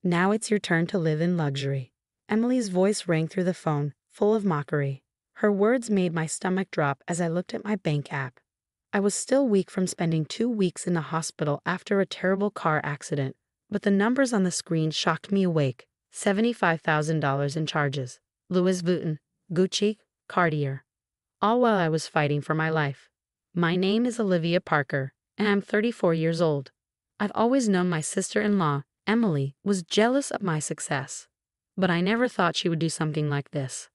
Now it's your turn to live in luxury." Emily's voice rang through the phone, full of mockery. Her words made my stomach drop as I looked at my bank app. I was still weak from spending 2 weeks in the hospital after a terrible car accident, but the numbers on the screen shocked me awake. $75,000 in charges. Louis Vuitton, Gucci, Cartier. All while I was fighting for my life. My name is Olivia Parker, and I'm 34 years old. I've always known my sister-in-law, Emily, was jealous of my success. But I never thought she would do something like this.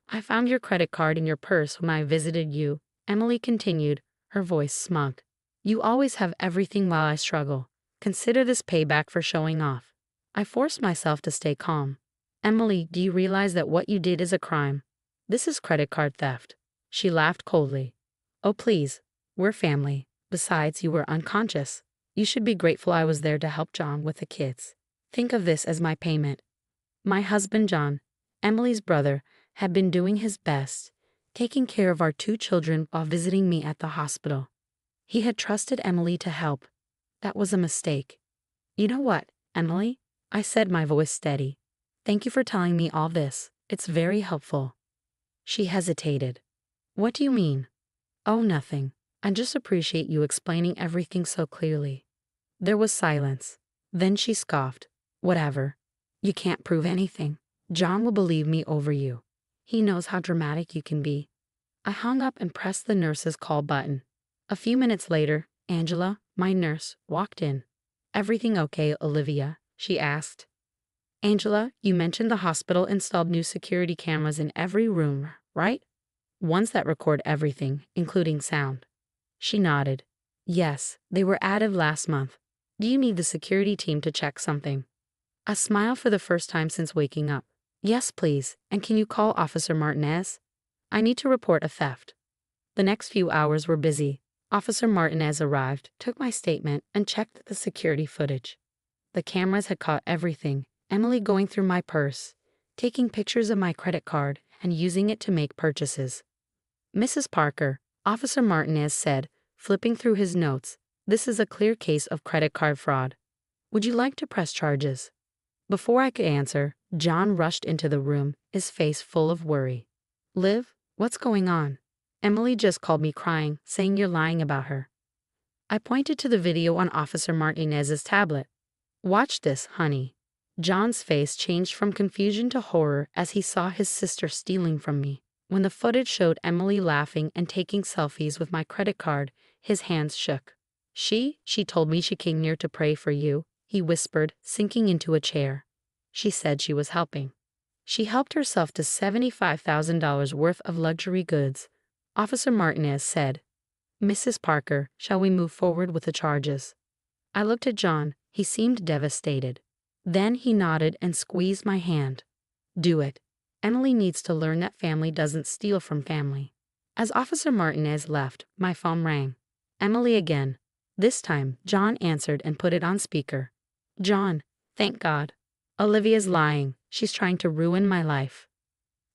"I found your credit card in your purse when I visited you," Emily continued, her voice smug. "You always have everything while I struggle. Consider this payback for showing off." I forced myself to stay calm. "Emily, do you realize that what you did is a crime? This is credit card theft." She laughed coldly. "Oh please, we're family. Besides, you were unconscious. You should be grateful I was there to help John with the kids. Think of this as my payment." My husband John, Emily's brother, had been doing his best, taking care of our 2 children while visiting me at the hospital. He had trusted Emily to help. That was a mistake. "You know what, Emily?" I said, my voice steady. "Thank you for telling me all this. It's very helpful." She hesitated. "What do you mean?" "Oh, nothing. I just appreciate you explaining everything so clearly." There was silence. Then she scoffed. "Whatever. You can't prove anything. John will believe me over you. He knows how dramatic you can be." I hung up and pressed the nurse's call button. A few minutes later, Angela, my nurse, walked in. "Everything okay, Olivia?" she asked. "Angela, you mentioned the hospital installed new security cameras in every room, right? Ones that record everything, including sound." She nodded. "Yes, they were added last month. Do you need the security team to check something?" I smiled for the first time since waking up. "Yes, please, and can you call Officer Martinez? I need to report a theft." The next few hours were busy. Officer Martinez arrived, took my statement, and checked the security footage. The cameras had caught everything: Emily going through my purse, taking pictures of my credit card, and using it to make purchases. "Mrs. Parker," Officer Martinez said, flipping through his notes, "this is a clear case of credit card fraud. Would you like to press charges?" Before I could answer, John rushed into the room, his face full of worry. "Liv, what's going on? Emily just called me crying, saying you're lying about her." I pointed to the video on Officer Martinez's tablet. "Watch this, honey." John's face changed from confusion to horror as he saw his sister stealing from me. When the footage showed Emily laughing and taking selfies with my credit card, his hands shook. She told me she came near to pray for you," he whispered, sinking into a chair. "She said she was helping. She helped herself to $75,000 worth of luxury goods," Officer Martinez said. "Mrs. Parker, shall we move forward with the charges?" I looked at John. He seemed devastated. Then he nodded and squeezed my hand. "Do it. Emily needs to learn that family doesn't steal from family." As Officer Martinez left, my phone rang. Emily again. This time, John answered and put it on speaker. "John, thank God. Olivia's lying. She's trying to ruin my life."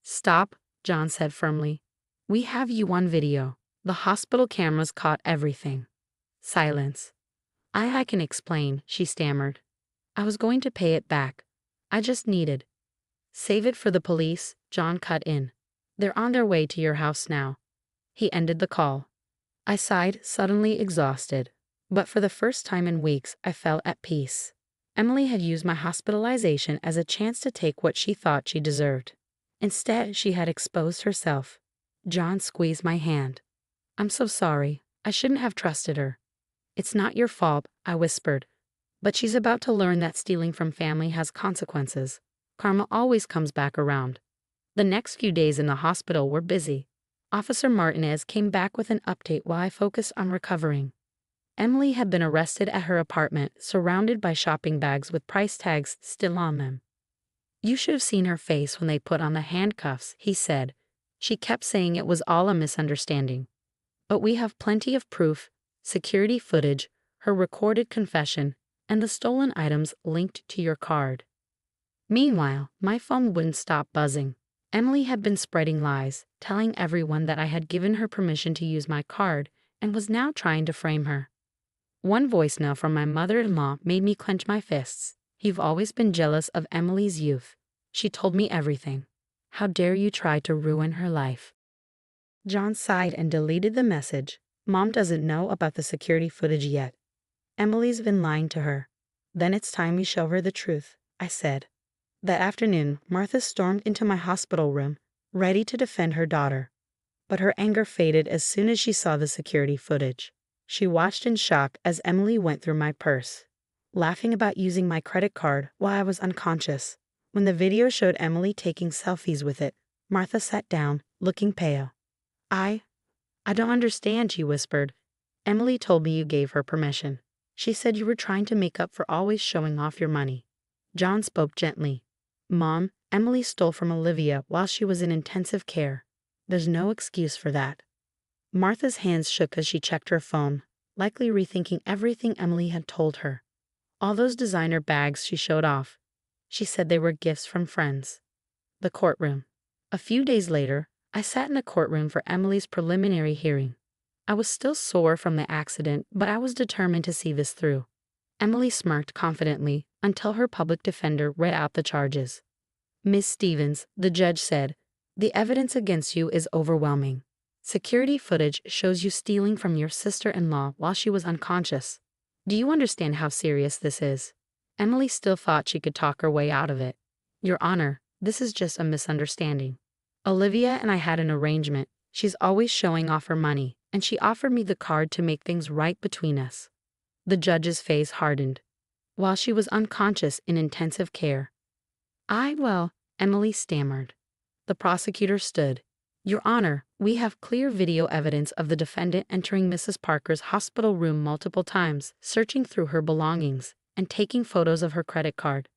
"Stop," John said firmly. "We have you on video. The hospital cameras caught everything." Silence. I can explain," she stammered. "I was going to pay it back. I just needed—" "Save it for the police," John cut in. "They're on their way to your house now." He ended the call. I sighed, suddenly exhausted. But for the first time in weeks, I felt at peace. Emily had used my hospitalization as a chance to take what she thought she deserved. Instead, she had exposed herself. John squeezed my hand. "I'm so sorry. I shouldn't have trusted her." "It's not your fault," I whispered. "But she's about to learn that stealing from family has consequences. Karma always comes back around." The next few days in the hospital were busy. Officer Martinez came back with an update while I focused on recovering. Emily had been arrested at her apartment, surrounded by shopping bags with price tags still on them. "You should have seen her face when they put on the handcuffs," he said. "She kept saying it was all a misunderstanding. But we have plenty of proof, security footage, her recorded confession, and the stolen items linked to your card." Meanwhile, my phone wouldn't stop buzzing. Emily had been spreading lies, telling everyone that I had given her permission to use my card and was now trying to frame her. One voicemail from my mother-in-law made me clench my fists. You've always been jealous of Emily's youth. She told me everything. How dare you try to ruin her life?" John sighed and deleted the message. Mom doesn't know about the security footage yet. Emily's been lying to her. Then it's time we show her the truth, I said. That afternoon, Martha stormed into my hospital room, ready to defend her daughter. But her anger faded as soon as she saw the security footage. She watched in shock as Emily went through my purse, laughing about using my credit card while I was unconscious. When the video showed Emily taking selfies with it, Martha sat down, looking pale. I don't understand," she whispered. "Emily told me you gave her permission. She said you were trying to make up for always showing off your money." John spoke gently. "Mom, Emily stole from Olivia while she was in intensive care. There's no excuse for that." Martha's hands shook as she checked her phone, likely rethinking everything Emily had told her. All those designer bags she showed off. She said they were gifts from friends. The courtroom. A few days later, I sat in a courtroom for Emily's preliminary hearing. I was still sore from the accident, but I was determined to see this through. Emily smirked confidently until her public defender read out the charges. "Miss Stevens," the judge said, "the evidence against you is overwhelming. Security footage shows you stealing from your sister-in-law while she was unconscious. Do you understand how serious this is?" Emily still thought she could talk her way out of it. "Your Honor, this is just a misunderstanding. Olivia and I had an arrangement. She's always showing off her money, and she offered me the card to make things right between us." The judge's face hardened. "While she was unconscious in intensive care." Well," Emily stammered. The prosecutor stood. "Your Honor, we have clear video evidence of the defendant entering Mrs. Parker's hospital room multiple times, searching through her belongings, and taking photos of her credit card.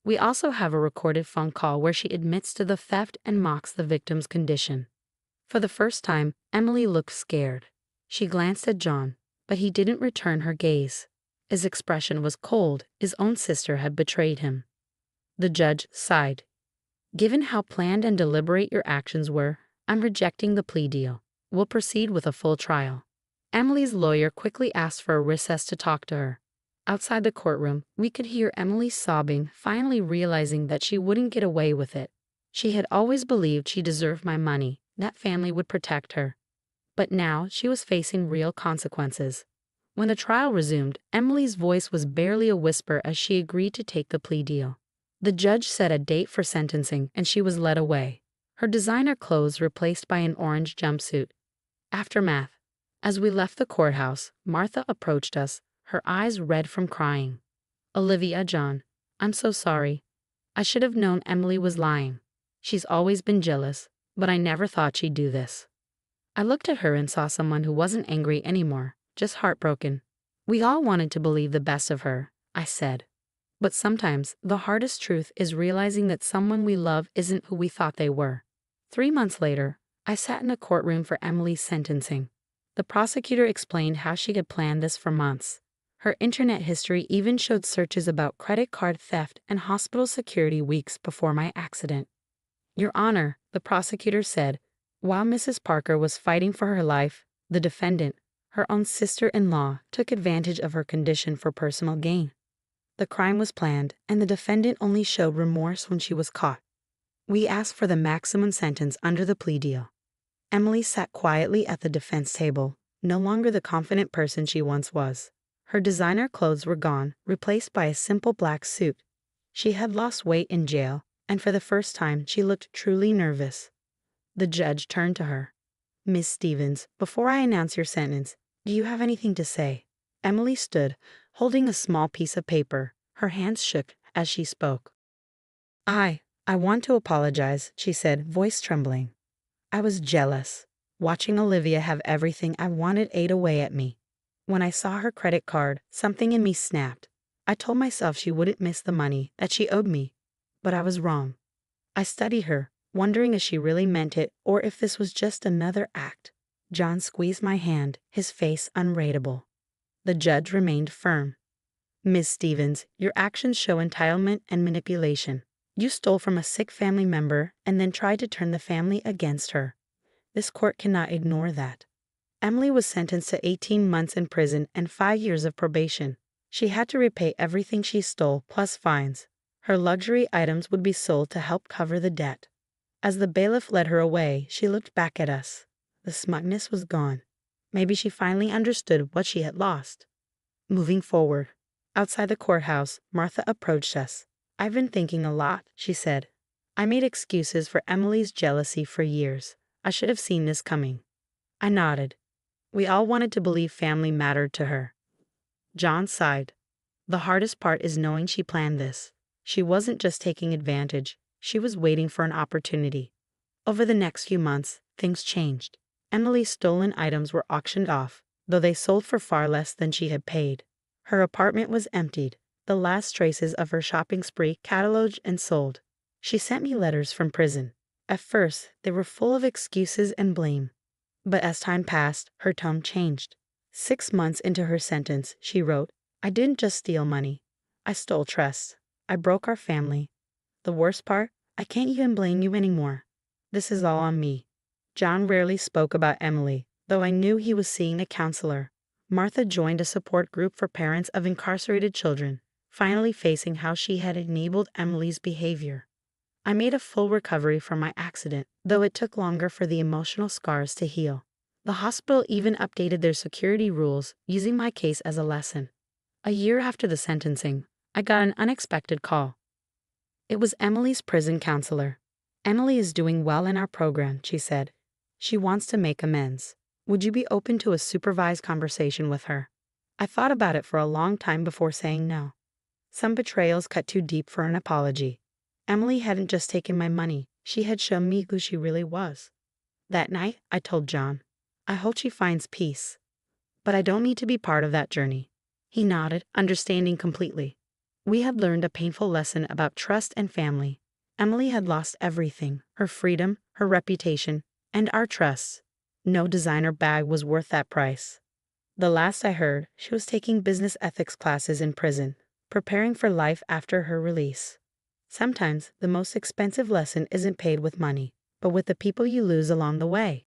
We also have a recorded phone call where she admits to the theft and mocks the victim's condition." For the first time, Emily looked scared. She glanced at John, but he didn't return her gaze. His expression was cold. His own sister had betrayed him. The judge sighed. "Given how planned and deliberate your actions were, I'm rejecting the plea deal. We'll proceed with a full trial." Emily's lawyer quickly asked for a recess to talk to her. Outside the courtroom, we could hear Emily sobbing, finally realizing that she wouldn't get away with it. She had always believed she deserved my money, that family would protect her. But now she was facing real consequences. When the trial resumed, Emily's voice was barely a whisper as she agreed to take the plea deal. The judge set a date for sentencing, and she was led away, her designer clothes replaced by an orange jumpsuit. Aftermath. As we left the courthouse, Martha approached us, her eyes red from crying. "Olivia, John, I'm so sorry. I should have known Emily was lying. She's always been jealous, but I never thought she'd do this." I looked at her and saw someone who wasn't angry anymore, just heartbroken. "We all wanted to believe the best of her," I said. "But sometimes the hardest truth is realizing that someone we love isn't who we thought they were." 3 months later, I sat in a courtroom for Emily's sentencing. The prosecutor explained how she had planned this for months. Her internet history even showed searches about credit card theft and hospital security weeks before my accident. "Your Honor," the prosecutor said, "while Mrs. Parker was fighting for her life, the defendant, her own sister-in-law, took advantage of her condition for personal gain. The crime was planned, and the defendant only showed remorse when she was caught. We asked for the maximum sentence under the plea deal." Emily sat quietly at the defense table, no longer the confident person she once was. Her designer clothes were gone, replaced by a simple black suit. She had lost weight in jail, and for the first time she looked truly nervous. The judge turned to her. "Miss Stevens, before I announce your sentence, do you have anything to say?" Emily stood, holding a small piece of paper. Her hands shook as she spoke. I want to apologize," she said, voice trembling. "I was jealous. Watching Olivia have everything I wanted ate away at me. When I saw her credit card, something in me snapped. I told myself she wouldn't miss the money, that she owed me. But I was wrong. I studied her, wondering if she really meant it or if this was just another act." John squeezed my hand, his face unreadable. The judge remained firm. "Miss Stevens, your actions show entitlement and manipulation. You stole from a sick family member and then tried to turn the family against her. This court cannot ignore that." Emily was sentenced to 18 months in prison and 5 years of probation. She had to repay everything she stole, plus fines. Her luxury items would be sold to help cover the debt. As the bailiff led her away, she looked back at us. The smugness was gone. Maybe she finally understood what she had lost. Moving forward. Outside the courthouse, Martha approached us. "I've been thinking a lot," she said. "I made excuses for Emily's jealousy for years. I should have seen this coming." I nodded. We all wanted to believe family mattered to her. John sighed. "The hardest part is knowing she planned this. She wasn't just taking advantage, she was waiting for an opportunity." Over the next few months, things changed. Emily's stolen items were auctioned off, though they sold for far less than she had paid. Her apartment was emptied, the last traces of her shopping spree cataloged and sold. She sent me letters from prison. At first, they were full of excuses and blame. But as time passed, her tone changed. 6 months into her sentence, she wrote, "I didn't just steal money. I stole trust. I broke our family. The worst part, I can't even blame you anymore. This is all on me." John rarely spoke about Emily, though I knew he was seeing a counselor. Martha joined a support group for parents of incarcerated children, finally facing how she had enabled Emily's behavior. I made a full recovery from my accident, though it took longer for the emotional scars to heal. The hospital even updated their security rules, using my case as a lesson. A year after the sentencing, I got an unexpected call. It was Emily's prison counselor. "Emily is doing well in our program," she said. "She wants to make amends. Would you be open to a supervised conversation with her?" I thought about it for a long time before saying no. Some betrayals cut too deep for an apology. Emily hadn't just taken my money, she had shown me who she really was. That night, I told John, "I hope she finds peace. But I don't need to be part of that journey." He nodded, understanding completely. We had learned a painful lesson about trust and family. Emily had lost everything, her freedom, her reputation, and our trust. No designer bag was worth that price. The last I heard, she was taking business ethics classes in prison, preparing for life after her release. Sometimes the most expensive lesson isn't paid with money, but with the people you lose along the way.